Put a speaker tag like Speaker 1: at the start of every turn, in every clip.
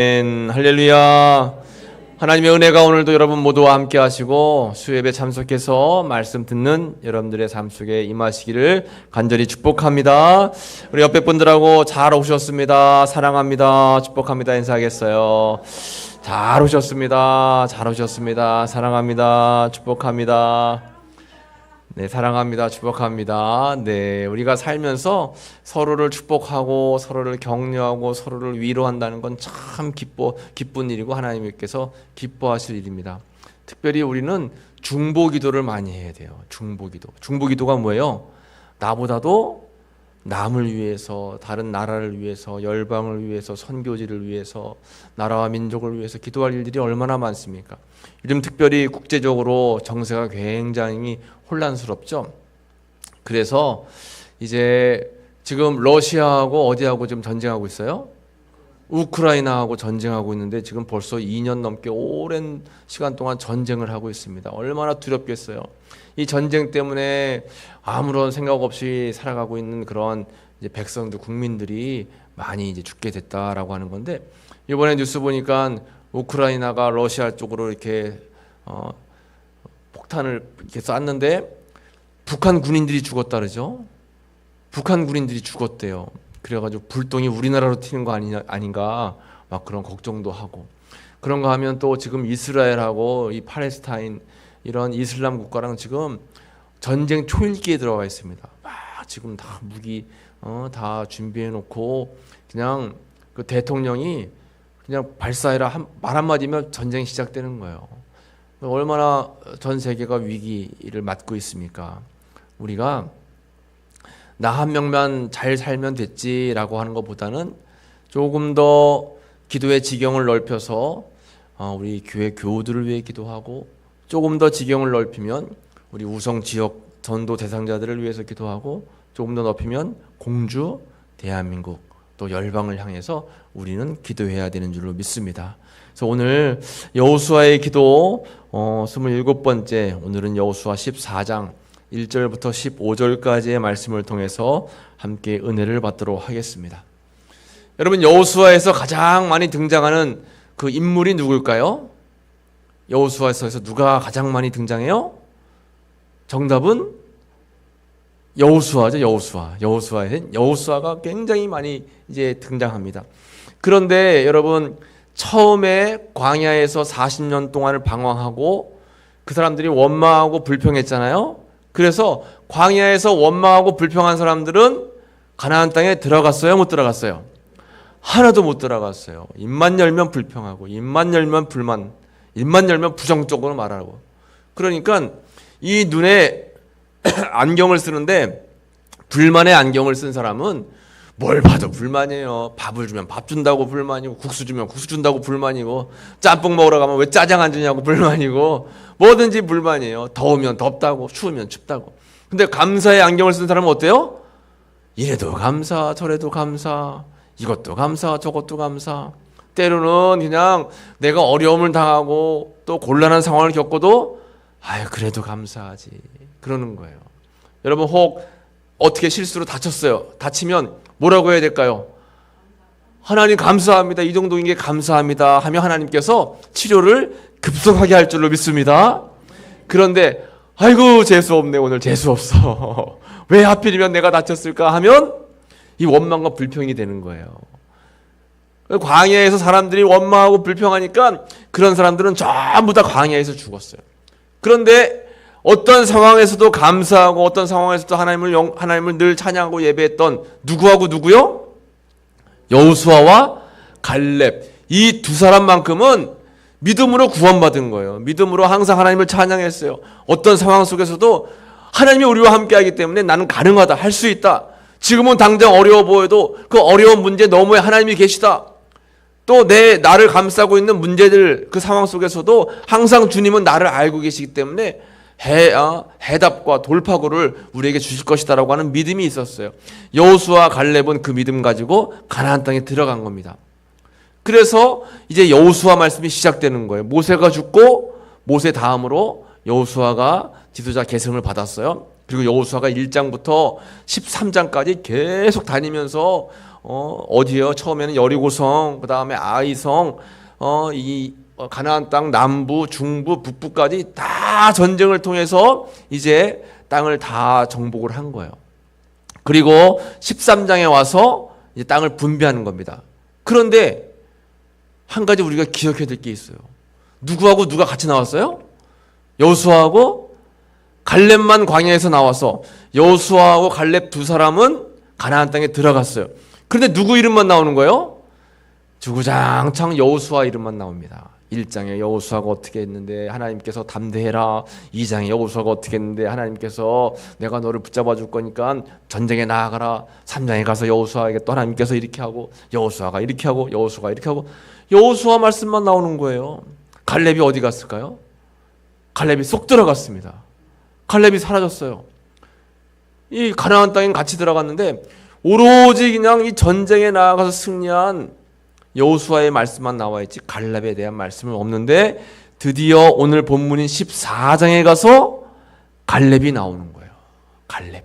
Speaker 1: 할렐루야. 하나님의 은혜가 오늘도 여러분 모두와 함께 하시고 수요예배 참석해서 말씀 듣는 여러분들의 삶 속에 임하시기를 간절히 축복합니다. 우리 옆에 분들하고 잘 오셨습니다. 사랑합니다. 축복합니다. 인사하겠어요. 잘 오셨습니다. 잘 오셨습니다. 사랑합니다. 축복합니다. 네, 사랑합니다. 축복합니다. 네, 우리가 살면서 서로를 축복하고 서로를 격려하고 서로를 위로한다는 건 참 기쁜 일이고 하나님께서 기뻐하실 일입니다. 특별히 우리는 중보기도를 많이 해야 돼요. 중보기도가 뭐예요? 나보다도 남을 위해서, 다른 나라를 위해서, 열방을 위해서, 선교지를 위해서, 나라와 민족을 위해서 기도할 일들이 얼마나 많습니까? 요즘 특별히 국제적으로 정세가 굉장히 혼란스럽죠. 그래서 이제 지금 러시아하고 어디하고 지금 전쟁하고 있어요? 우크라이나하고 전쟁하고 있는데 지금 벌써 2년 넘게 오랜 시간 동안 전쟁을 하고 있습니다. 얼마나 두렵겠어요. 이 전쟁 때문에 아무런 생각 없이 살아가고 있는 그런 이제 백성들, 국민들이 많이 이제 죽게 됐다라고 하는 건데, 이번에 뉴스 보니까 우크라이나가 러시아 쪽으로 이렇게 폭탄을 이렇게 쐈는데 북한 군인들이 죽었다 그러죠. 북한 군인들이 죽었대요. 그래가지고 불똥이 우리나라로 튀는 거 아닌가 막 그런 걱정도 하고, 그런가 하면 또 지금 이스라엘하고 이 팔레스타인 이런 이슬람 국가랑 지금 전쟁 초읽기에 들어가 있습니다. 막 지금 다 무기 다 준비해 놓고 그냥 그 대통령이 그냥 발사해라 말 한마디면 전쟁이 시작되는 거예요. 얼마나 전 세계가 위기를 맞고 있습니까? 우리가 나 한 명만 잘 살면 됐지라고 하는 것보다는 조금 더 기도의 지경을 넓혀서 우리 교회 교우들을 위해 기도하고, 조금 더 지경을 넓히면 우리 우성 지역 전도 대상자들을 위해서 기도하고, 조금 더 넓히면 공주, 대한민국, 또 열방을 향해서 우리는 기도해야 되는 줄로 믿습니다. 그래서 오늘 여호수아의 기도 27번째, 오늘은 여호수아 14장 1절부터 15절까지의 말씀을 통해서 함께 은혜를 받도록 하겠습니다. 여러분, 여호수아에서 가장 많이 등장하는 그 인물이 누굴까요? 여호수아에서 누가 가장 많이 등장해요? 정답은 여호수아죠. 여호수아가 굉장히 많이 이제 등장합니다. 그런데 여러분, 처음에 광야에서 40년 동안을 방황하고 그 사람들이 원망하고 불평했잖아요. 그래서 광야에서 원망하고 불평한 사람들은 가나안 땅에 들어갔어요? 못 들어갔어요? 하나도 못 들어갔어요. 입만 열면 불평하고, 입만 열면 불만, 입만 열면 부정적으로 말하고. 그러니까 이 눈에 안경을 쓰는데 불만의 안경을 쓴 사람은 뭘 봐도 불만이에요. 밥을 주면 밥 준다고 불만이고, 국수 주면 국수 준다고 불만이고, 짬뽕 먹으러 가면 왜 짜장 안 주냐고 불만이고, 뭐든지 불만이에요. 더우면 덥다고, 추우면 춥다고. 근데 감사의 안경을 쓴 사람은 어때요? 이래도 감사, 저래도 감사, 이것도 감사, 저것도 감사. 때로는 그냥 내가 어려움을 당하고 또 곤란한 상황을 겪어도 아유, 그래도 감사하지, 그러는 거예요. 여러분, 혹 어떻게 실수로 다쳤어요. 다치면 뭐라고 해야 될까요? 하나님 감사합니다, 이 정도인 게 감사합니다 하며 하나님께서 치료를 급속하게 할 줄로 믿습니다. 그런데 아이고, 재수없네, 오늘 재수없어 왜 하필이면 내가 다쳤을까 하면 이 원망과 불평이 되는 거예요. 광야에서 사람들이 원망하고 불평하니까 그런 사람들은 전부 다 광야에서 죽었어요. 그런데 어떤 상황에서도 감사하고 어떤 상황에서도 하나님을 늘 찬양하고 예배했던 누구하고 누구요? 여호수아와 갈렙, 이 두 사람만큼은 믿음으로 구원받은 거예요. 믿음으로 항상 하나님을 찬양했어요. 어떤 상황 속에서도 하나님이 우리와 함께하기 때문에 나는 가능하다, 할 수 있다. 지금은 당장 어려워 보여도 그 어려운 문제 너머에 하나님이 계시다. 또 나를 감싸고 있는 문제들, 그 상황 속에서도 항상 주님은 나를 알고 계시기 때문에 해답과 돌파구를 우리에게 주실 것이다라고 하는 믿음이 있었어요. 여호수아 갈렙은 그 믿음 가지고 가나안 땅에 들어간 겁니다. 그래서 이제 여호수아 말씀이 시작되는 거예요. 모세가 죽고 모세 다음으로 여호수아가 지도자 계승을 받았어요. 그리고 여호수아가 1장부터 13장까지 계속 다니면서 어디요? 처음에는 여리고성, 그 다음에 아이성, 가나안 땅 남부, 중부, 북부까지 다 전쟁을 통해서 이제 땅을 다 정복을 한 거예요. 그리고 13장에 와서 이제 땅을 분배하는 겁니다. 그런데 한 가지 우리가 기억해야 될 게 있어요. 누구하고 누가 같이 나왔어요? 여호수아하고 갈렙만 광야에서 나와서 여호수아하고 갈렙 두 사람은 가나안 땅에 들어갔어요. 그런데 누구 이름만 나오는 거예요? 주구장창 여호수아 이름만 나옵니다. 1장에 여호수아가 어떻게 했는데 하나님께서 담대해라. 2장에 여호수아가 어떻게 했는데 하나님께서 내가 너를 붙잡아 줄 거니까 전쟁에 나아가라. 3장에 가서 여호수아에게 또 하나님께서 이렇게 하고 여호수아가 이렇게 하고 여호수아가 이렇게 하고 여호수아 말씀만 나오는 거예요. 갈렙이 어디 갔을까요? 갈렙이 쏙 들어갔습니다. 갈렙이 사라졌어요. 이 가나안 땅에 같이 들어갔는데 오로지 그냥 이 전쟁에 나아가서 승리한 여호수아의 말씀만 나와 있지 갈렙에 대한 말씀은 없는데 드디어 오늘 본문인 14장에 가서 갈렙이 나오는 거예요. 갈렙.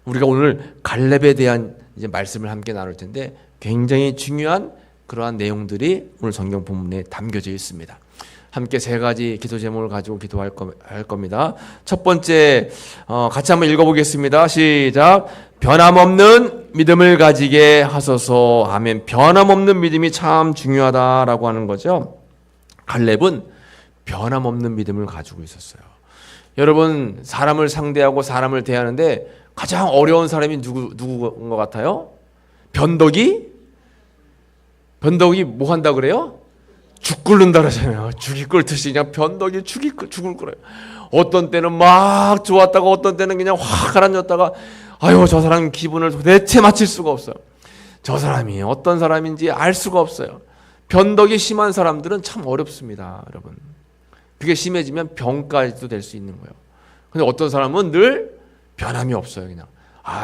Speaker 1: 우리가 오늘 갈렙에 대한 이제 말씀을 함께 나눌 텐데 굉장히 중요한 그러한 내용들이 오늘 성경 본문에 담겨져 있습니다. 함께 세 가지 기도 제목을 가지고 기도할 겁니다. 첫 번째 같이 한번 읽어보겠습니다. 시작. 변함없는 믿음을 가지게 하소서. 아멘. 변함없는 믿음이 참 중요하다라고 하는 거죠. 갈렙은 변함없는 믿음을 가지고 있었어요. 여러분 사람을 상대하고 사람을 대하는데 가장 어려운 사람이 누구인 것 같아요? 변덕이 뭐 한다 그래요? 죽 끓는다 그러잖아요. 죽이 끓듯이 그냥 변덕이 죽을 끓어요. 어떤 때는 막 좋았다가 어떤 때는 그냥 확 가라앉았다가 아유 저 사람 기분을 도대체 맞출 수가 없어요. 저 사람이 어떤 사람인지 알 수가 없어요. 변덕이 심한 사람들은 참 어렵습니다, 여러분. 그게 심해지면 병까지도 될 수 있는 거예요. 근데 어떤 사람은 늘 변함이 없어요. 그냥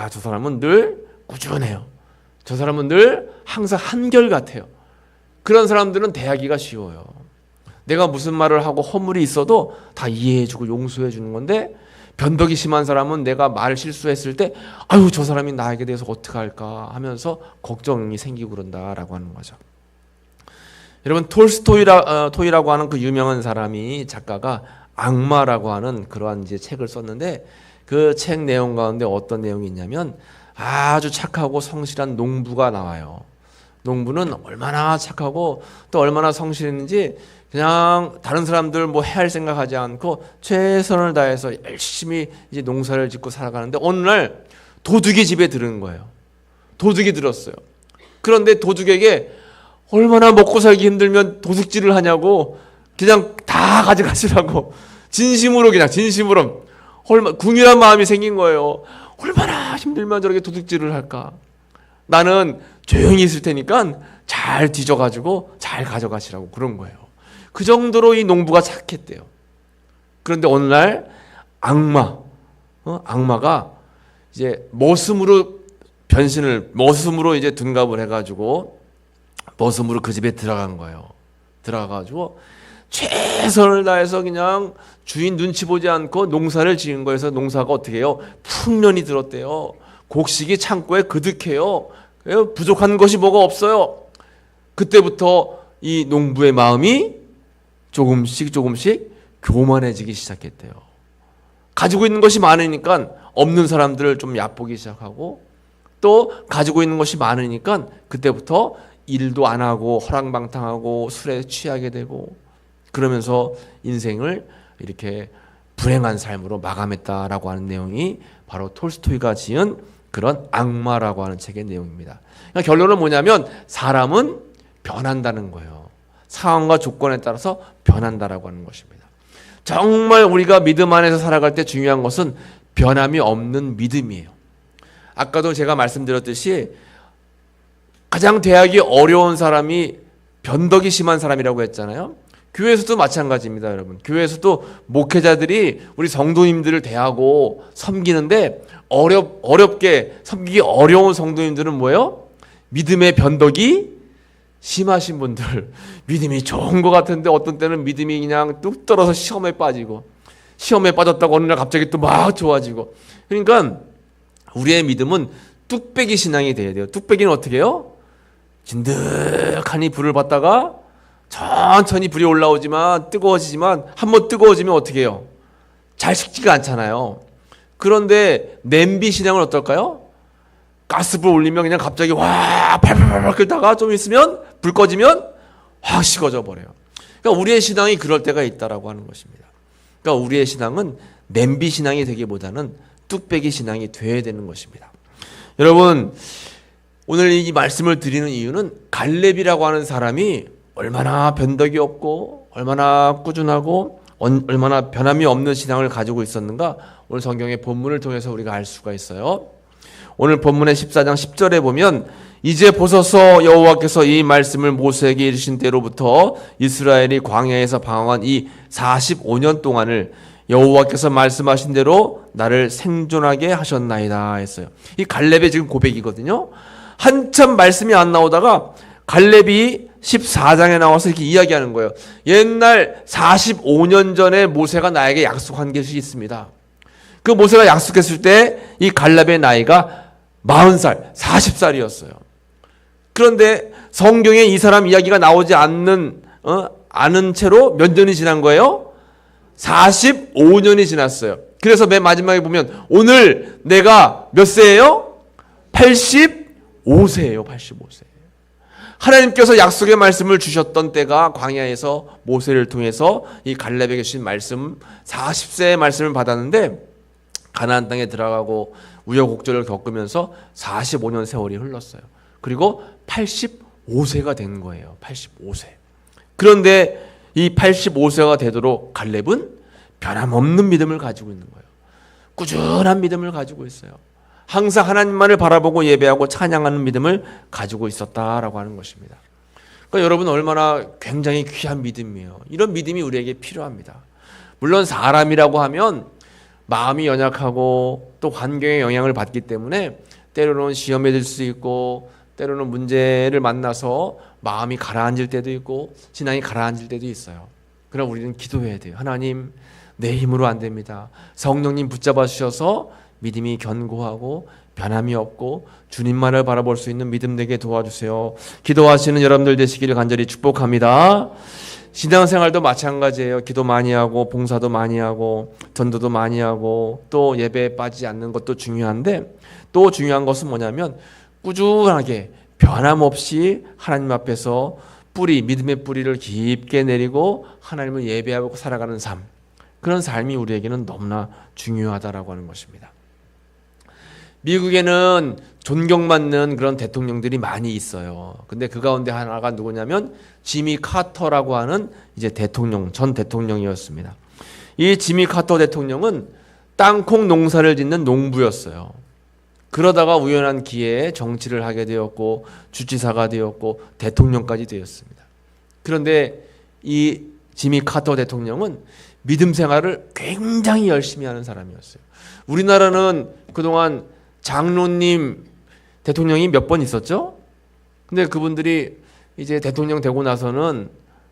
Speaker 1: 저 사람은 늘 꾸준해요. 저 사람은 늘 항상 한결같아요. 그런 사람들은 대하기가 쉬워요. 내가 무슨 말을 하고 허물이 있어도 다 이해해주고 용서해주는 건데 변덕이 심한 사람은 내가 말 실수했을 때 아유 저 사람이 나에게 대해서 어떻게 할까 하면서 걱정이 생기고 그런다라고 하는 거죠. 여러분 톨스토이라고 하는 그 유명한 사람이 작가가 악마라고 하는 그러한 이제 책을 썼는데 그 책 내용 가운데 어떤 내용이 있냐면 아주 착하고 성실한 농부가 나와요. 농부는 얼마나 착하고 또 얼마나 성실했는지 그냥 다른 사람들 뭐 해야 할 생각하지 않고 최선을 다해서 열심히 이제 농사를 짓고 살아가는데 어느 날 도둑이 집에 들은 거예요. 도둑이 들었어요. 그런데 도둑에게 얼마나 먹고 살기 힘들면 도둑질을 하냐고 그냥 다 가져가시라고 진심으로 궁일한 마음이 생긴 거예요. 얼마나 힘들면 저렇게 도둑질을 할까? 나는 조용히 있을 테니까 잘 뒤져가지고 잘 가져가시라고 그런 거예요. 그 정도로 이 농부가 착했대요. 그런데 어느 날 악마가 이제 머슴으로 이제 둔갑을 해가지고 머슴으로 그 집에 들어간 거예요. 들어가가지고 최선을 다해서 그냥 주인 눈치 보지 않고 농사를 지은 거에서 농사가 어떻게 해요? 풍년이 들었대요. 곡식이 창고에 그득해요. 부족한 것이 뭐가 없어요. 그때부터 이 농부의 마음이 조금씩 교만해지기 시작했대요. 가지고 있는 것이 많으니까 없는 사람들을 좀 얕보기 시작하고 또 가지고 있는 것이 많으니까 그때부터 일도 안 하고 허랑방탕하고 술에 취하게 되고 그러면서 인생을 이렇게 불행한 삶으로 마감했다라고 하는 내용이 바로 톨스토이가 지은 그런 악마라고 하는 책의 내용입니다. 그러니까 결론은 뭐냐면 사람은 변한다는 거예요. 상황과 조건에 따라서 변한다라고 하는 것입니다. 정말 우리가 믿음 안에서 살아갈 때 중요한 것은 변함이 없는 믿음이에요. 아까도 제가 말씀드렸듯이 가장 대하기 어려운 사람이 변덕이 심한 사람이라고 했잖아요. 교회에서도 마찬가지입니다, 여러분. 교회에서도 목회자들이 우리 성도님들을 대하고 섬기는데 어렵게 섬기기 어려운 성도님들은 뭐예요? 믿음의 변덕이 심하신 분들. 믿음이 좋은 것 같은데 어떤 때는 믿음이 그냥 뚝 떨어서 시험에 빠지고 시험에 빠졌다고 어느 날 갑자기 또 막 좋아지고. 그러니까 우리의 믿음은 뚝배기 신앙이 돼야 돼요. 뚝배기는 어떻게 해요? 진득하니 불을 받다가 천천히 불이 올라오지만 뜨거워지지만 한번 뜨거워지면 어떻게 해요? 잘 식지가 않잖아요. 그런데 냄비 신앙은 어떨까요? 가스불 올리면 그냥 갑자기 와 팔팔팔 끓다가 좀 있으면 불 꺼지면 확 식어져 버려요. 그러니까 우리의 신앙이 그럴 때가 있다라고 하는 것입니다. 그러니까 우리의 신앙은 냄비 신앙이 되기보다는 뚝배기 신앙이 돼야 되는 것입니다. 여러분, 오늘 이 말씀을 드리는 이유는 갈렙이라고 하는 사람이 얼마나 변덕이 없고 얼마나 꾸준하고 얼마나 변함이 없는 신앙을 가지고 있었는가 오늘 성경의 본문을 통해서 우리가 알 수가 있어요. 오늘 본문의 14장 10절에 보면 이제 보소서 여호와께서 이 말씀을 모세에게 이르신 때로부터 이스라엘이 광야에서 방황한 이 45년 동안을 여호와께서 말씀하신 대로 나를 생존하게 하셨나이다 했어요. 이 갈렙의 지금 고백이거든요. 한참 말씀이 안 나오다가 갈렙이 14장에 나와서 이렇게 이야기하는 거예요. 옛날 45년 전에 모세가 나에게 약속한 것이 있습니다. 그 모세가 약속했을 때 이 갈렙의 나이가 40살, 40살이었어요. 그런데 성경에 이 사람 이야기가 나오지 않는 채로 몇 년이 지난 거예요? 45년이 지났어요. 그래서 맨 마지막에 보면 오늘 내가 몇 세예요? 85세예요. 85세. 하나님께서 약속의 말씀을 주셨던 때가 광야에서 모세를 통해서 이 갈렙에게 주신 말씀 40세의 말씀을 받았는데 가나안 땅에 들어가고 우여곡절을 겪으면서 45년 세월이 흘렀어요. 그리고 85세가 된 거예요. 85세. 그런데 이 85세가 되도록 갈렙은 변함없는 믿음을 가지고 있는 거예요. 꾸준한 믿음을 가지고 있어요. 항상 하나님만을 바라보고 예배하고 찬양하는 믿음을 가지고 있었다라고 하는 것입니다. 그러니까 여러분 얼마나 굉장히 귀한 믿음이에요. 이런 믿음이 우리에게 필요합니다. 물론 사람이라고 하면 마음이 연약하고 또 환경의 영향을 받기 때문에 때로는 시험에 들 수 있고 때로는 문제를 만나서 마음이 가라앉을 때도 있고 신앙이 가라앉을 때도 있어요. 그러나 우리는 기도해야 돼요. 하나님, 내 힘으로 안 됩니다. 성령님 붙잡아 주셔서 믿음이 견고하고 변함이 없고 주님만을 바라볼 수 있는 믿음 되게 도와주세요. 기도하시는 여러분들 되시기를 간절히 축복합니다. 신앙생활도 마찬가지예요. 기도 많이 하고 봉사도 많이 하고 전도도 많이 하고 또 예배에 빠지지 않는 것도 중요한데 또 중요한 것은 뭐냐면 꾸준하게 변함없이 하나님 앞에서 믿음의 뿌리를 깊게 내리고 하나님을 예배하고 살아가는 삶, 그런 삶이 우리에게는 너무나 중요하다라고 하는 것입니다. 미국에는 존경받는 그런 대통령들이 많이 있어요. 근데 그 가운데 하나가 누구냐면 지미 카터라고 하는 이제 전 대통령이었습니다. 이 지미 카터 대통령은 땅콩 농사를 짓는 농부였어요. 그러다가 우연한 기회에 정치를 하게 되었고 주지사가 되었고 대통령까지 되었습니다. 그런데 이 지미 카터 대통령은 믿음 생활을 굉장히 열심히 하는 사람이었어요. 우리나라는 그동안 장로님 대통령이 몇 번 있었죠? 근데 그분들이 이제 대통령 되고 나서는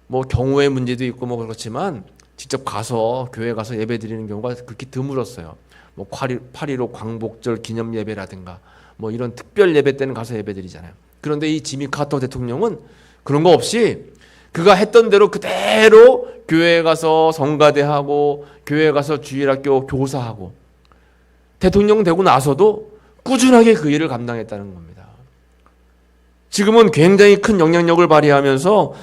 Speaker 1: 뭐 경우의 문제도 있고 뭐 그렇지만 직접 가서 교회 가서 예배 드리는 경우가 그렇게 드물었어요. 뭐 8.15 광복절 기념 예배라든가 뭐 이런 특별 예배 때는 가서 예배 드리잖아요. 그런데 이 지미 카터 대통령은 그런 거 없이 그가 했던 대로 그대로 교회에 가서 성가대하고 교회에 가서 주일학교 교사하고 대통령 되고 나서도 꾸준하게 그 일을 감당했다는 겁니다. 지금은 굉장히 큰 영향력을 발휘하면서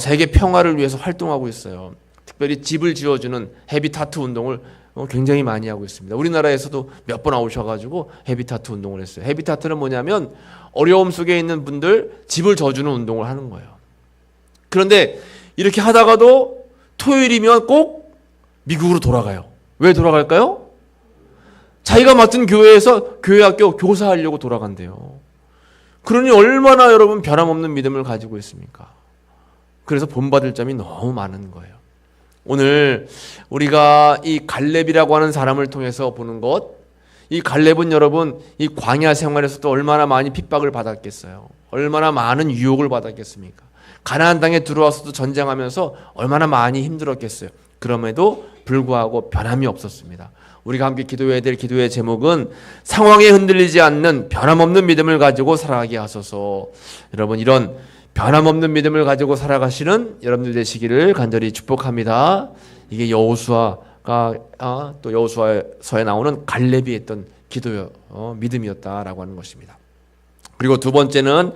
Speaker 1: 세계 평화를 위해서 활동하고 있어요. 특별히 집을 지어주는 헤비타트 운동을 굉장히 많이 하고 있습니다. 우리나라에서도 몇 번 나오셔가지고 헤비타트 운동을 했어요. 헤비타트는 뭐냐면 어려움 속에 있는 분들 집을 져주는 운동을 하는 거예요. 그런데 이렇게 하다가도 토요일이면 꼭 미국으로 돌아가요. 왜 돌아갈까요? 자기가 맡은 교회에서 교회학교 교사하려고 돌아간대요. 그러니 얼마나 여러분 변함없는 믿음을 가지고 있습니까? 그래서 본받을 점이 너무 많은 거예요. 오늘 우리가 이 갈렙이라고 하는 사람을 통해서 보는 것, 이 갈렙은 여러분 이 광야 생활에서도 얼마나 많이 핍박을 받았겠어요. 얼마나 많은 유혹을 받았겠습니까? 가나안 땅에 들어와서도 전쟁하면서 얼마나 많이 힘들었겠어요. 그럼에도 불구하고 변함이 없었습니다. 우리가 함께 기도해야 될 기도의 제목은 상황에 흔들리지 않는 변함없는 믿음을 가지고 살아가게 하소서. 여러분, 이런 변함없는 믿음을 가지고 살아가시는 여러분들 되시기를 간절히 축복합니다. 이게 여호수아가 또 여호수아서에 나오는 갈렙이 했던 기도 믿음이었다라고 하는 것입니다. 그리고 두 번째는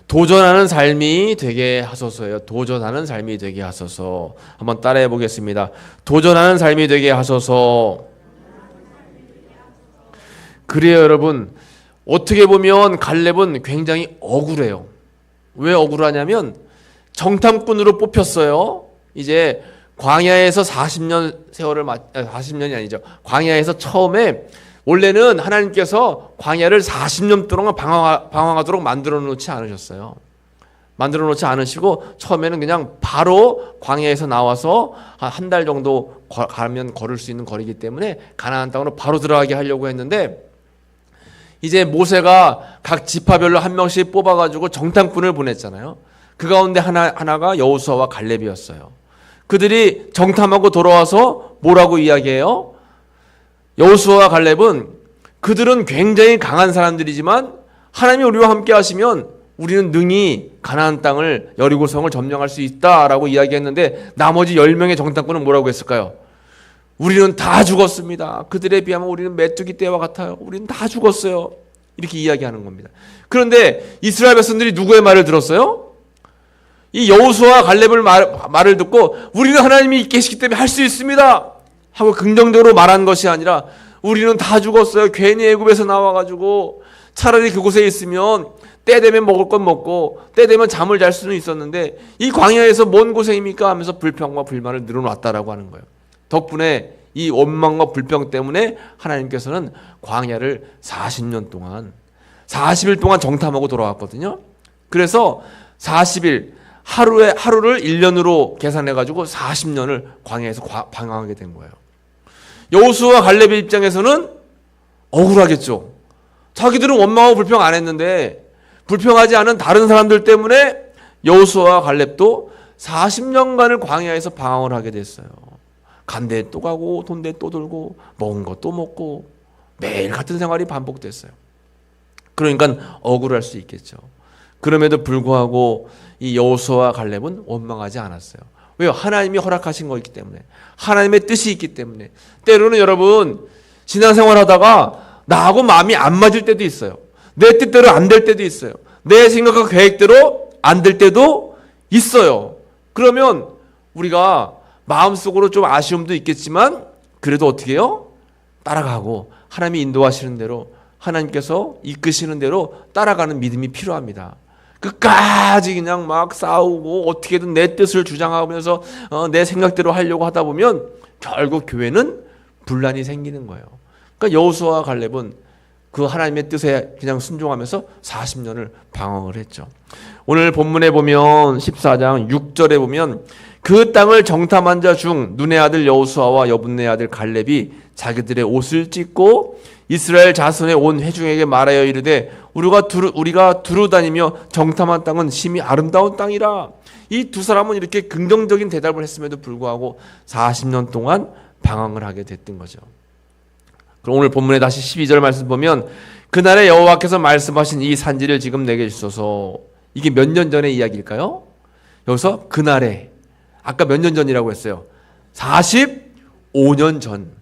Speaker 1: 도전하는 삶이 되게 하소서예요. 도전하는 삶이 되게 하소서. 한번 따라해 보겠습니다. 도전하는 삶이 되게 하소서. 그래요, 여러분. 어떻게 보면 갈렙은 굉장히 억울해요. 왜 억울하냐면 정탐꾼으로 뽑혔어요. 이제 광야에서 40년 세월을 40년이 아니죠. 광야에서 처음에 원래는 하나님께서 광야를 40년 동안 방황하도록 만들어 놓지 않으셨어요. 만들어 놓지 않으시고 처음에는 그냥 바로 광야에서 나와서 한 달 정도 가면 걸을 수 있는 거리이기 때문에 가나안 땅으로 바로 들어가게 하려고 했는데 이제 모세가 각 지파별로 한 명씩 뽑아가지고 정탐꾼을 보냈잖아요. 그 가운데 하나가 여호수아와 갈렙이었어요. 그들이 정탐하고 돌아와서 뭐라고 이야기해요? 여호수아와 갈렙은 그들은 굉장히 강한 사람들이지만 하나님이 우리와 함께 하시면 우리는 능히 가나안 땅을 여리고성을 점령할 수 있다라고 이야기했는데 나머지 10명의 정탐꾼은 뭐라고 했을까요? 우리는 다 죽었습니다. 그들에 비하면 우리는 메뚜기 떼와 같아요. 우리는 다 죽었어요. 이렇게 이야기하는 겁니다. 그런데 이스라엘 백성들이 누구의 말을 들었어요? 이 여호수아와 갈렙의 말을 듣고 우리는 하나님이 계시기 때문에 할 수 있습니다 하고 긍정적으로 말한 것이 아니라 우리는 다 죽었어요. 괜히 애굽에서 나와가지고 차라리 그곳에 있으면 때 되면 먹을 건 먹고 때 되면 잠을 잘 수는 있었는데 이 광야에서 뭔 고생입니까 하면서 불평과 불만을 늘어놨다라고 하는 거예요. 덕분에 이 원망과 불평 때문에 하나님께서는 광야를 40년 동안 40일 동안 정탐하고 돌아왔거든요. 그래서 40일 하루를 1년으로 계산해가지고 40년을 광야에서 방황하게 된 거예요. 여호수아와 갈렙의 입장에서는 억울하겠죠. 자기들은 원망하고 불평 안 했는데 불평하지 않은 다른 사람들 때문에 여호수아와 갈렙도 40년간을 광야에서 방황을 하게 됐어요. 간 데 또 가고 돈 데 또 돌고 먹은 거 또 먹고 매일 같은 생활이 반복됐어요. 그러니까 억울할 수 있겠죠. 그럼에도 불구하고 이 여호수아와 갈렙은 원망하지 않았어요. 왜요? 하나님이 허락하신 거기 때문에, 하나님의 뜻이 있기 때문에. 때로는 여러분 신앙생활 하다가 나하고 마음이 안 맞을 때도 있어요. 내 뜻대로 안 될 때도 있어요. 내 생각과 계획대로 안 될 때도 있어요. 그러면 우리가 마음속으로 좀 아쉬움도 있겠지만 그래도 어떻게 해요? 따라가고 하나님이 인도하시는 대로, 하나님께서 이끄시는 대로 따라가는 믿음이 필요합니다. 끝까지 그냥 막 싸우고 어떻게든 내 뜻을 주장하면서 내 생각대로 하려고 하다 보면 결국 교회는 분란이 생기는 거예요. 그러니까 여호수아와 갈렙은 그 하나님의 뜻에 그냥 순종하면서 40년을 방황을 했죠. 오늘 본문에 보면 14장 6절에 보면 그 땅을 정탐한 자 중 눈의 아들 여호수아와 여분의 아들 갈렙이 자기들의 옷을 찢고 이스라엘 자손의 온 회중에게 말하여 이르되 우리가 두루 다니며 정탐한 땅은 심히 아름다운 땅이라. 이 두 사람은 이렇게 긍정적인 대답을 했음에도 불구하고 40년 동안 방황을 하게 됐던 거죠. 그럼 오늘 본문에 다시 12절 말씀 보면 그날에 여호와께서 말씀하신 이 산지를 지금 내게 주소서. 이게 몇 년 전의 이야기일까요? 여기서 그날에, 아까 몇 년 전이라고 했어요? 45년 전.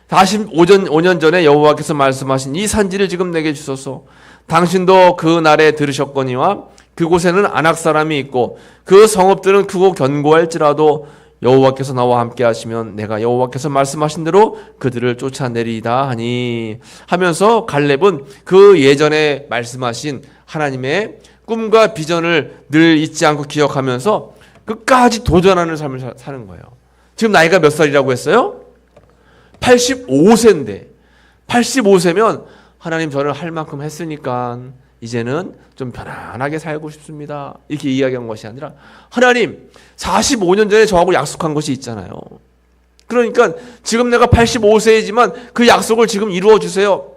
Speaker 1: 45년 전에 여호와께서 말씀하신 이 산지를 지금 내게 주소서. 당신도 그 날에 들으셨거니와 그곳에는 아낙 사람이 있고 그 성읍들은 크고 견고할지라도 여호와께서 나와 함께 하시면 내가 여호와께서 말씀하신 대로 그들을 쫓아내리이다 하니 하면서 갈렙은 그 예전에 말씀하신 하나님의 꿈과 비전을 늘 잊지 않고 기억하면서 끝까지 도전하는 삶을 사는 거예요. 지금 나이가 몇 살이라고 했어요? 85세인데 85세면 하나님 저를 할 만큼 했으니까 이제는 좀 편안하게 살고 싶습니다. 이렇게 이야기한 것이 아니라 하나님 45년 전에 저하고 약속한 것이 있잖아요. 그러니까 지금 내가 85세이지만 그 약속을 지금 이루어 주세요.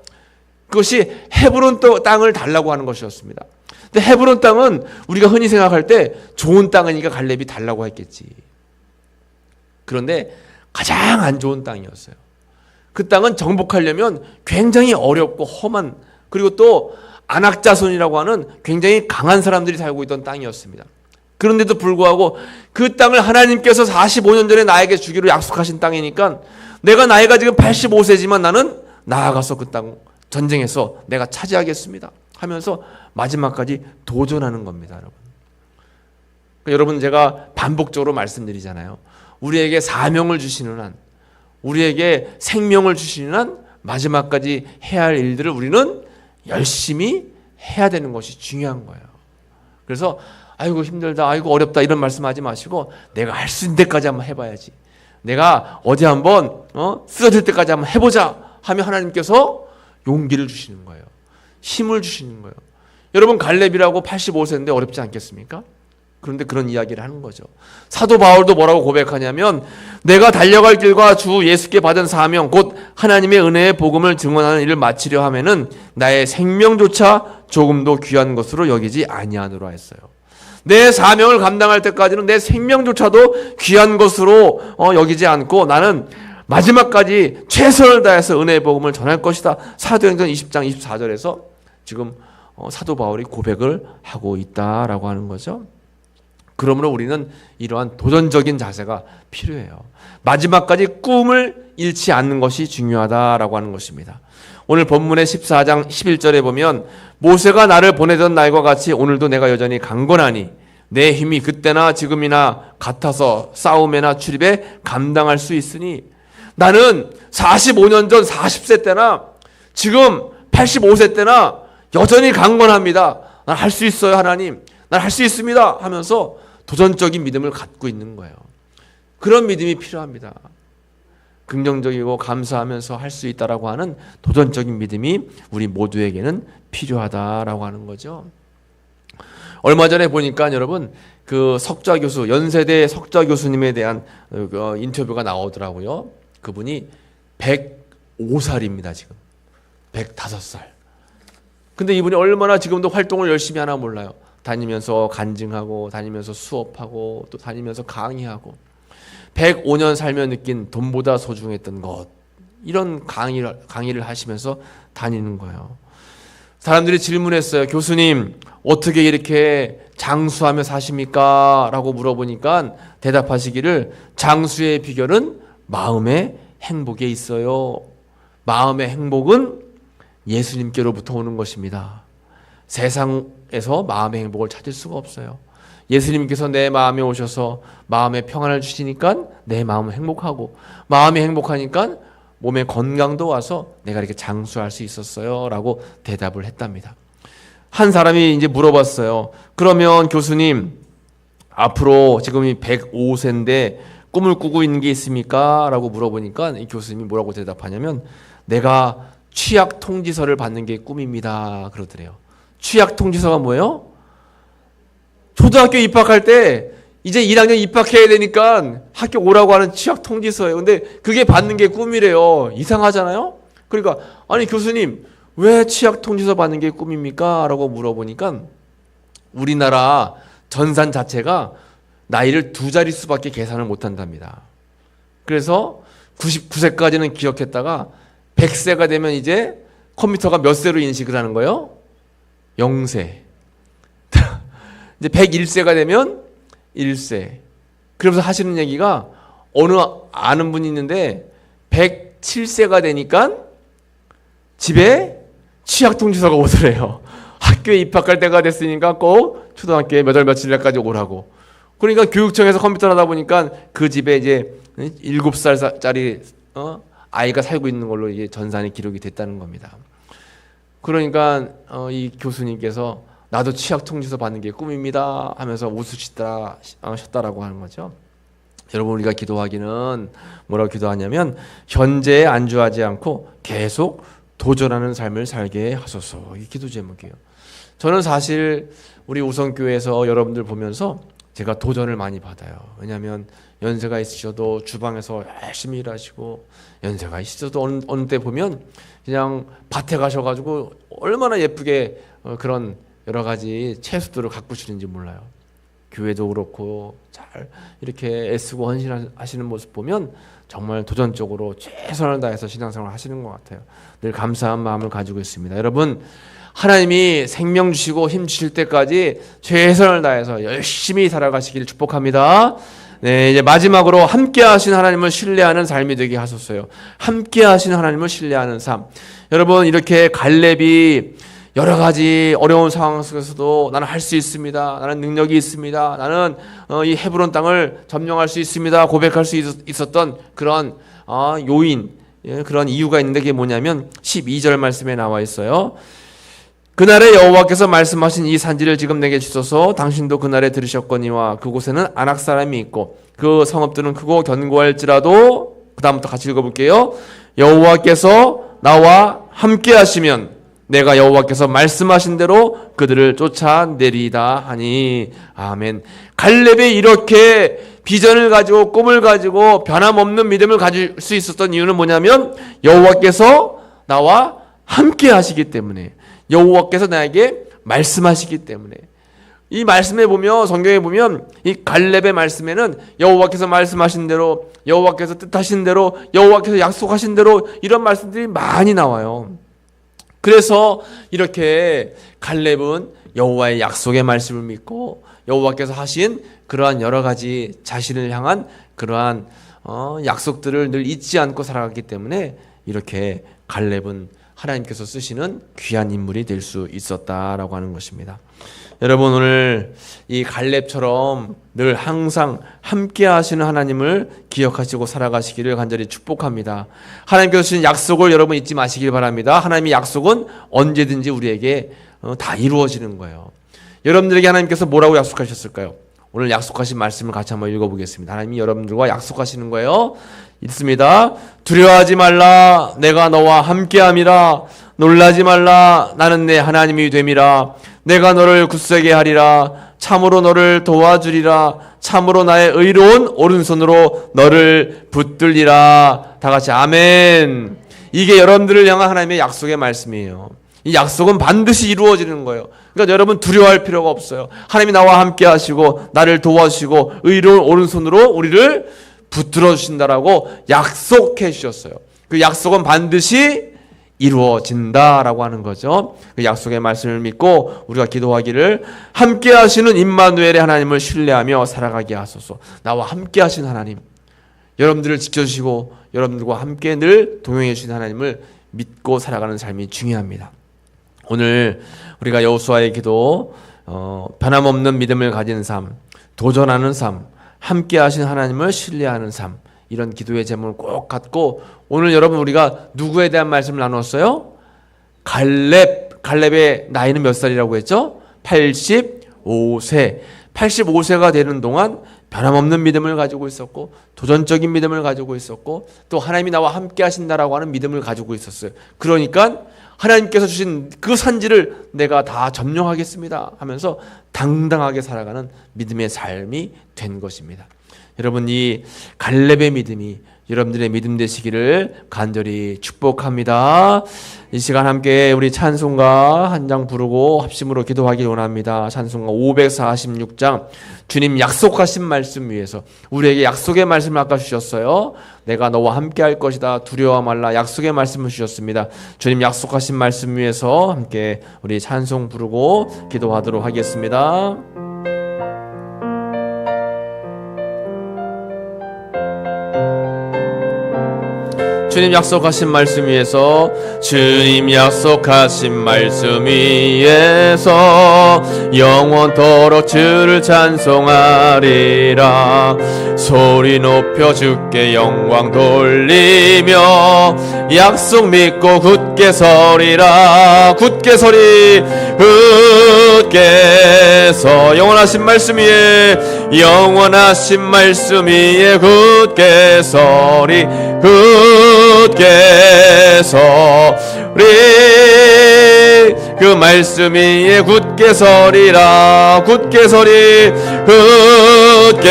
Speaker 1: 그것이 헤브론 땅을 달라고 하는 것이었습니다. 근데 헤브론 땅은 우리가 흔히 생각할 때 좋은 땅이니까 갈렙이 달라고 했겠지. 그런데 가장 안 좋은 땅이었어요. 그 땅은 정복하려면 굉장히 어렵고 험한, 그리고 또 안악자손이라고 하는 굉장히 강한 사람들이 살고 있던 땅이었습니다. 그런데도 불구하고 그 땅을 하나님께서 45년 전에 나에게 주기로 약속하신 땅이니까 내가 나이가 지금 85세지만 나는 나아가서 그 땅 전쟁에서 내가 차지하겠습니다 하면서 마지막까지 도전하는 겁니다, 여러분. 그러니까 여러분, 제가 반복적으로 말씀드리잖아요. 우리에게 사명을 주시는 한, 우리에게 생명을 주시는 한 마지막까지 해야 할 일들을 우리는 열심히 해야 되는 것이 중요한 거예요. 그래서 아이고 힘들다, 아이고 어렵다 이런 말씀하지 마시고 내가 할 수 있는 데까지 한번 해봐야지, 내가 어디 한번 쓰러질 때까지 한번 해보자 하면 하나님께서 용기를 주시는 거예요. 힘을 주시는 거예요. 여러분, 갈렙이라고 85세인데 어렵지 않겠습니까? 그런데 그런 이야기를 하는 거죠. 사도 바울도 뭐라고 고백하냐면, 내가 달려갈 길과 주 예수께 받은 사명 곧 하나님의 은혜의 복음을 증언하는 일을 마치려 하면은 나의 생명조차 조금도 귀한 것으로 여기지 아니하노라 했어요. 내 사명을 감당할 때까지는 내 생명조차도 귀한 것으로 여기지 않고 나는 마지막까지 최선을 다해서 은혜의 복음을 전할 것이다. 사도행전 20장 24절에서 지금 사도 바울이 고백을 하고 있다라고 하는 거죠. 그러므로 우리는 이러한 도전적인 자세가 필요해요. 마지막까지 꿈을 잃지 않는 것이 중요하다라고 하는 것입니다. 오늘 본문의 14장 11절에 보면 모세가 나를 보내던 날과 같이 오늘도 내가 여전히 강건하니 내 힘이 그때나 지금이나 같아서 싸움에나 출입에 감당할 수 있으니, 나는 45년 전 40세 때나 지금 85세 때나 여전히 강건합니다. 난 할 수 있어요, 하나님. 난 할 수 있습니다 하면서 도전적인 믿음을 갖고 있는 거예요. 그런 믿음이 필요합니다. 긍정적이고 감사하면서 할 수 있다라고 하는 도전적인 믿음이 우리 모두에게는 필요하다라고 하는 거죠. 얼마 전에 보니까 여러분, 그 석좌 교수, 연세대 석좌 교수님에 대한 인터뷰가 나오더라고요. 그분이 105살입니다, 지금. 105살. 근데 이분이 얼마나 지금도 활동을 열심히 하나 몰라요. 다니면서 간증하고, 다니면서 수업하고, 또 다니면서 강의하고. 105년 살며 느낀 돈보다 소중했던 것, 이런 강의를 하시면서 다니는 거예요. 사람들이 질문했어요. 교수님, 어떻게 이렇게 장수하며 사십니까? 라고 물어보니까 대답하시기를, 장수의 비결은 마음의 행복에 있어요. 마음의 행복은 예수님께로부터 오는 것입니다. 세상에서 마음의 행복을 찾을 수가 없어요. 예수님께서 내 마음에 오셔서 마음의 평안을 주시니까 내 마음은 행복하고, 마음이 행복하니까 몸의 건강도 와서 내가 이렇게 장수할 수 있었어요 라고 대답을 했답니다. 한 사람이 이제 물어봤어요. 그러면 교수님, 앞으로 지금이 105세인데 꿈을 꾸고 있는 게 있습니까? 라고 물어보니까 이 교수님이 뭐라고 대답하냐면, 내가 취약 통지서를 받는 게 꿈입니다 그러더래요. 취약 통지서가 뭐예요? 초등학교 입학할 때 이제 1학년 입학해야 되니까 학교 오라고 하는 취약 통지서예요. 근데 그게 받는 게 꿈이래요. 이상하잖아요? 그러니까 아니 교수님, 왜 취약 통지서 받는 게 꿈입니까? 라고 물어보니까 우리나라 전산 자체가 나이를 2자릿수밖에 계산을 못한답니다. 그래서 99세까지는 기억했다가 100세가 되면 이제 컴퓨터가 몇 세로 인식을 하는 거예요? 0세. 이제 101세가 되면 1세. 그러면서 하시는 얘기가, 어느 아는 분이 있는데 107세가 되니까 집에 취약통지서가 오더래요. 학교에 입학할 때가 됐으니까 꼭 초등학교에 몇 월 며칠 날까지 오라고. 그러니까 교육청에서 컴퓨터를 하다 보니까 그 집에 이제 7살짜리 아이가 살고 있는 걸로 이게 전산이 기록이 됐다는 겁니다. 그러니까 이 교수님께서 나도 취약 통지서 받는 게 꿈입니다 하면서 웃으셨다라고 하는 거죠. 여러분, 우리가 기도하기는 뭐라고 기도하냐면, 현재에 안주하지 않고 계속 도전하는 삶을 살게 하소서. 이게 기도 제목이에요. 저는 사실 우리 우성교회에서 여러분들 보면서 제가 도전을 많이 받아요. 왜냐하면 연세가 있으셔도 주방에서 열심히 일하시고, 연세가 있으셔도 어느 때 보면 그냥 밭에 가셔가지고 얼마나 예쁘게 그런 여러 가지 채소들을 가꾸시는지 몰라요. 교회도 그렇고 잘 이렇게 애쓰고 헌신하시는 모습 보면 정말 도전적으로 최선을 다해서 신앙생활을 하시는 것 같아요. 늘 감사한 마음을 가지고 있습니다. 여러분, 하나님이 생명 주시고 힘 주실 때까지 최선을 다해서 열심히 살아가시길 축복합니다. 네, 이제 마지막으로 함께 하신 하나님을 신뢰하는 삶이 되게 하셨어요. 함께 하신 하나님을 신뢰하는 삶. 여러분, 이렇게 갈렙이 여러 가지 어려운 상황 속에서도 나는 할 수 있습니다. 나는 능력이 있습니다. 나는 이 헤브론 땅을 점령할 수 있습니다. 고백할 수 있었던 그런 요인, 그런 이유가 있는데 그게 뭐냐면 12절 말씀에 나와 있어요. 그날에 여호와께서 말씀하신 이 산지를 지금 내게 주소서. 당신도 그날에 들으셨거니와 그곳에는 아낙 사람이 있고 그 성읍들은 크고 견고할지라도, 그 다음부터 같이 읽어볼게요. 여호와께서 나와 함께 하시면 내가 여호와께서 말씀하신 대로 그들을 쫓아내리다 하니. 아멘. 갈렙이 이렇게 비전을 가지고 꿈을 가지고 변함없는 믿음을 가질 수 있었던 이유는 뭐냐면 여호와께서 나와 함께 하시기 때문에, 여호와께서 나에게 말씀하시기 때문에. 이 말씀에 보면, 성경에 보면 이 갈렙의 말씀에는 여호와께서 말씀하신 대로, 여호와께서 뜻하신 대로, 여호와께서 약속하신 대로 이런 말씀들이 많이 나와요. 그래서 이렇게 갈렙은 여호와의 약속의 말씀을 믿고 여호와께서 하신 그러한 여러 가지 자신을 향한 그러한 약속들을 늘 잊지 않고 살아갔기 때문에 이렇게 갈렙은 하나님께서 쓰시는 귀한 인물이 될 수 있었다라고 하는 것입니다. 여러분, 오늘 이 갈렙처럼 늘 항상 함께 하시는 하나님을 기억하시고 살아가시기를 간절히 축복합니다. 하나님께서 주신 약속을 여러분 잊지 마시길 바랍니다. 하나님의 약속은 언제든지 우리에게 다 이루어지는 거예요. 여러분들에게 하나님께서 뭐라고 약속하셨을까요? 오늘 약속하신 말씀을 같이 한번 읽어보겠습니다. 하나님이 여러분들과 약속하시는 거예요. 있습니다. 두려워하지 말라. 내가 너와 함께함이라. 놀라지 말라. 나는 내 하나님이 됨이라. 내가 너를 굳세게 하리라. 참으로 너를 도와주리라. 참으로 나의 의로운 오른손으로 너를 붙들리라. 다 같이 아멘. 이게 여러분들을 향한 하나님의 약속의 말씀이에요. 이 약속은 반드시 이루어지는 거예요. 그러니까 여러분 두려워할 필요가 없어요. 하나님이 나와 함께 하시고 나를 도와주시고 의로운 오른손으로 우리를 붙들어 주신다라고 약속해 주셨어요. 그 약속은 반드시 이루어진다라고 하는 거죠. 그 약속의 말씀을 믿고 우리가 기도하기를, 함께 하시는 임마누엘의 하나님을 신뢰하며 살아가게 하소서. 나와 함께 하신 하나님, 여러분들을 지켜주시고 여러분들과 함께 늘 동행해 주신 하나님을 믿고 살아가는 삶이 중요합니다. 오늘 우리가 여호수아의 기도, 변함없는 믿음을 가진 삶, 도전하는 삶, 함께 하신 하나님을 신뢰하는 삶, 이런 기도의 제목을 꼭 갖고 오늘 여러분 우리가 누구에 대한 말씀을 나눴어요? 갈렙의 나이는 몇 살이라고 했죠? 85세. 85세가 되는 동안 변함없는 믿음을 가지고 있었고 도전적인 믿음을 가지고 있었고 또 하나님이 나와 함께 하신다라고 하는 믿음을 가지고 있었어요. 그러니까 하나님께서 주신 그 산지를 내가 다 점령하겠습니다 하면서 당당하게 살아가는 믿음의 삶이 된 것입니다. 여러분, 이 갈렙의 믿음이 여러분들의 믿음 되시기를 간절히 축복합니다. 이 시간 함께 우리 찬송가 한 장 부르고 합심으로 기도하기 원합니다. 찬송가 546장, 주님 약속하신 말씀 위에서 우리에게 약속의 말씀을 아까 주셨어요. 내가 너와 함께 할 것이다. 두려워 말라. 약속의 말씀을 주셨습니다. 주님 약속하신 말씀 위에서 함께 우리 찬송 부르고 기도하도록 하겠습니다. 주님 약속하신 말씀 위에서, 주님 약속하신 말씀 위에서 영원토록 주를 찬송하리라. 소리 높여 주께 영광 돌리며 약속 믿고 굳게 서리라. 굳게 서리, 굳게 서. 영원하신 말씀 위에, 영원하신 말씀 위에 굳게 서리. 굳게 서리. 그 말씀 위에 굳게 서리라. 굳게 서리. 굳게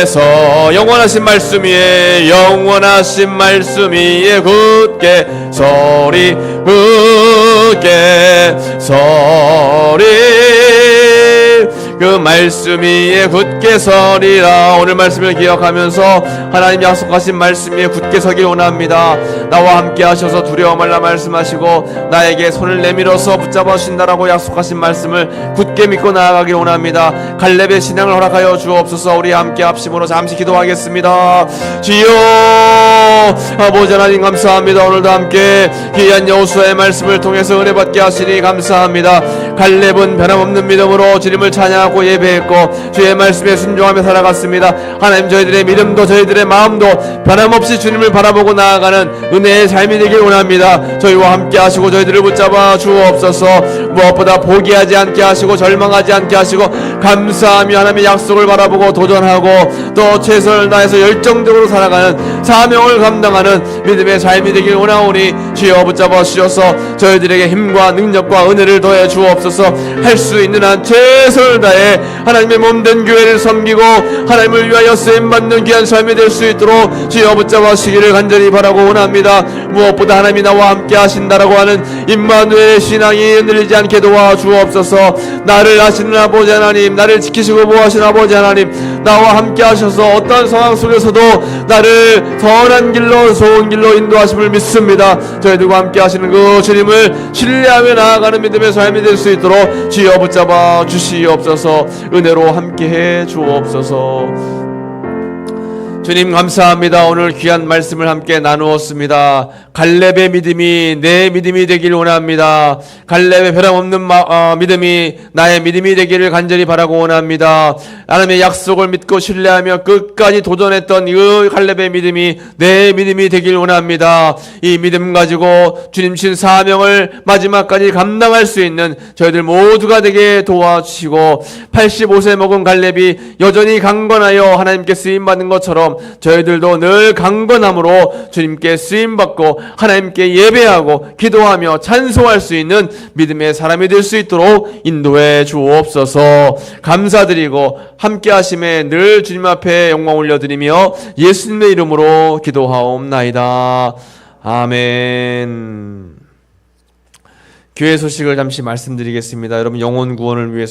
Speaker 1: 서. 영원하신 말씀 위에, 영원하신 말씀 위에 굳게 서리. 굳게 서리. 그 말씀 위에 굳게 서리라. 오늘 말씀을 기억하면서 하나님 약속하신 말씀 위에 굳게 서길 원합니다. 나와 함께 하셔서 두려워 말라 말씀하시고 나에게 손을 내밀어서 붙잡아 주신다라고 약속하신 말씀을 굳게 믿고 나아가길 원합니다. 갈렙의 신앙을 허락하여 주옵소서. 우리 함께 합심으로 잠시 기도하겠습니다. 주여, 아버지 하나님 감사합니다. 오늘도 함께 귀한 여호수아의 말씀을 통해서 은혜 받게 하시니 감사합니다. 갈렙은 변함없는 믿음으로 주님을 찬양하고 예배했고 주의 말씀에 순종하며 살아갔습니다. 하나님, 저희들의 믿음도 저희들의 마음도 변함없이 주님을 바라보고 나아가는 은혜의 삶이 되길 원합니다. 저희와 함께 하시고 저희들을 붙잡아 주옵소서. 무엇보다 포기하지 않게 하시고 절망하지 않게 하시고 감사하며 하나님의 약속을 바라보고 도전하고 또 최선을 다해서 열정적으로 살아가는 사명을 감당하는 믿음의 삶이 되길 원하오니 주여 붙잡아 주셔서 저희들에게 힘과 능력과 은혜를 더해 주옵소서. 할 수 있는 한 최선을 다해 하나님의 몸된 교회를 섬기고 하나님을 위하여 쓰임받는 귀한 삶이 될 수 있도록 주여 붙잡아 주시기를 간절히 바라고 원합니다. 무엇보다 하나님이 나와 함께 하신다라고 하는 임마누엘의 신앙이 흔들리지 않게 도와 주옵소서. 나를 아시는 아버지 하나님, 나를 지키시고 보호하시는 아버지 하나님, 나와 함께 하셔서 어떤 상황 속에서도 나를 선한 길로 좋은 길로 인도하심을 믿습니다. 저희들과 함께 하시는 그 주님을 신뢰하며 나아가는 믿음의 삶이 될 수 있도록 주여 붙잡아 주시옵소서. 은혜로 함께해 주옵소서. 주님 감사합니다. 오늘 귀한 말씀을 함께 나누었습니다. 갈렙의 믿음이 내 믿음이 되길 원합니다. 갈렙의 변함없는 믿음이 나의 믿음이 되기를 간절히 바라고 원합니다. 하나님의 약속을 믿고 신뢰하며 끝까지 도전했던 이 갈렙의 믿음이 내 믿음이 되길 원합니다. 이 믿음 가지고 주님 신 사명을 마지막까지 감당할 수 있는 저희들 모두가 되게 도와주시고 85세 먹은 갈렙이 여전히 강건하여 하나님께 쓰임받는 것처럼 저희들도 늘 강건함으로 주님께 쓰임받고 하나님께 예배하고 기도하며 찬송할 수 있는 믿음의 사람이 될 수 있도록 인도해 주옵소서. 감사드리고 함께 하심에 늘 주님 앞에 영광 올려드리며 예수님의 이름으로 기도하옵나이다. 아멘. 교회 소식을 잠시 말씀드리겠습니다. 여러분, 영혼 구원을 위해서